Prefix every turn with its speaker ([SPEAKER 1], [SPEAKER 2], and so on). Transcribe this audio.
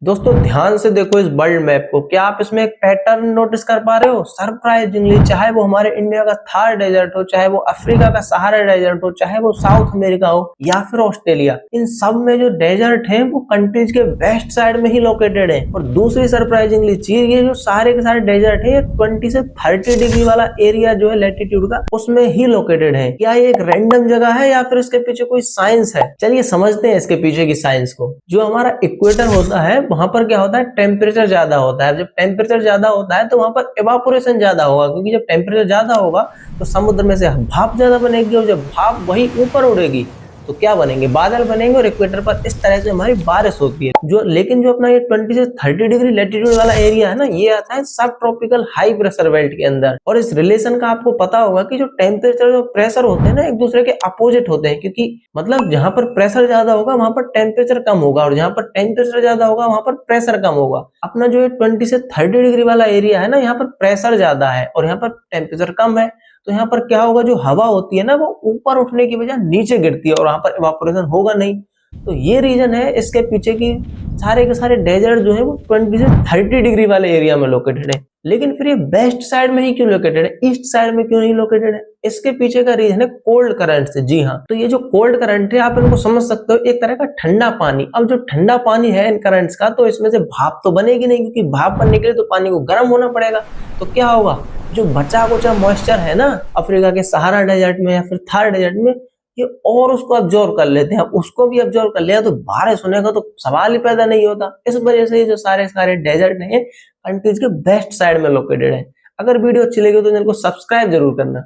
[SPEAKER 1] दोस्तों ध्यान से देखो इस वर्ल्ड मैप को। क्या आप इसमें एक पैटर्न नोटिस कर पा रहे हो? सरप्राइजिंगली, चाहे वो हमारे इंडिया का थार डेजर्ट हो, चाहे वो अफ्रीका का सहारा डेजर्ट हो, चाहे वो साउथ अमेरिका हो या फिर ऑस्ट्रेलिया, इन सब में जो डेजर्ट है वो कंट्रीज के वेस्ट साइड में ही लोकेटेड है। और दूसरी सरप्राइजिंगली चीज, ये जो सारे के सारे डेजर्ट है, ये 20 से 30 डिग्री वाला एरिया जो है लैटिट्यूड का, उसमें ही लोकेटेड है। क्या ये एक रैंडम जगह है या फिर इसके पीछे कोई साइंस है? चलिए समझते हैं इसके पीछे की साइंस को। जो हमारा इक्वेटर होता है, वहां पर क्या होता है, टेम्परेचर ज्यादा होता है। जब टेम्परेचर ज्यादा होता है तो वहां पर इवापोरेशन ज्यादा होगा, क्योंकि जब टेम्परेचर ज्यादा होगा तो समुद्र में से भाप ज्यादा बनेगी, और जब भाप वही ऊपर उड़ेगी तो क्या बनेंगे, बादल बनेंगे, और इक्वेटर पर इस तरह से हमारी बारिश होती है। लेकिन जो अपना ये 20 से 30 डिग्री लैटिट्यूड वाला एरिया है ना, ये आता है सब ट्रॉपिकल हाई प्रेशर बेल्ट के अंदर। और इस रिलेशन का आपको पता होगा कि जो टेम्परेचर जो प्रेशर होते हैं ना, एक दूसरे के अपोजिट होते हैं, क्योंकि मतलब जहां पर प्रेशर ज्यादा होगा वहां पर टेम्परेचर कम होगा, और जहां पर टेम्परेचर ज्यादा होगा वहां पर प्रेशर कम होगा। अपना जो 20 से 30 डिग्री वाला एरिया है ना, यहाँ पर प्रेशर ज्यादा है और यहाँ पर टेम्परेचर कम है। तो यहाँ पर क्या होगा, जो हवा होती है ना, वो ऊपर उठने की बजाय नीचे गिरती है, और वहां पर इवापोरेशन होगा नहीं। तो ये रीजन है इसके पीछे की सारे के सारे डेजर्ट जो है वो 20 से 30 डिग्री वाले एरिया में लोकेटेड है। लेकिन फिर ये वेस्ट साइड में ही क्यों लोकेटेड है, ईस्ट साइड में क्यों नहीं लोकेटेड है? इसके पीछे का रीजन है कोल्ड करंट से। जी हाँ, तो ये जो कोल्ड करंट है, आप इनको समझ सकते हो एक तरह का ठंडा पानी। अब जो ठंडा पानी है इन करंट्स का, तो इसमें से भाप तो बनेगी नहीं, क्योंकि भाप बनने के लिए तो पानी को गर्म होना पड़ेगा। तो क्या होगा, जो बचा कुचा मॉइस्चर है ना अफ्रीका के सहारा डेजर्ट में या फिर थार डेजर्ट में, ये और उसको अब्जॉर्व कर लेते हैं। उसको भी अब्जॉर्व कर लिया तो बारिश होने का तो सवाल ही पैदा नहीं होता। इस वजह से ये जो सारे सारे डेजर्ट हैं कंट्रीज के वेस्ट साइड में लोकेटेड है। अगर वीडियो अच्छी लगी तो चैनल को सब्सक्राइब जरूर करना।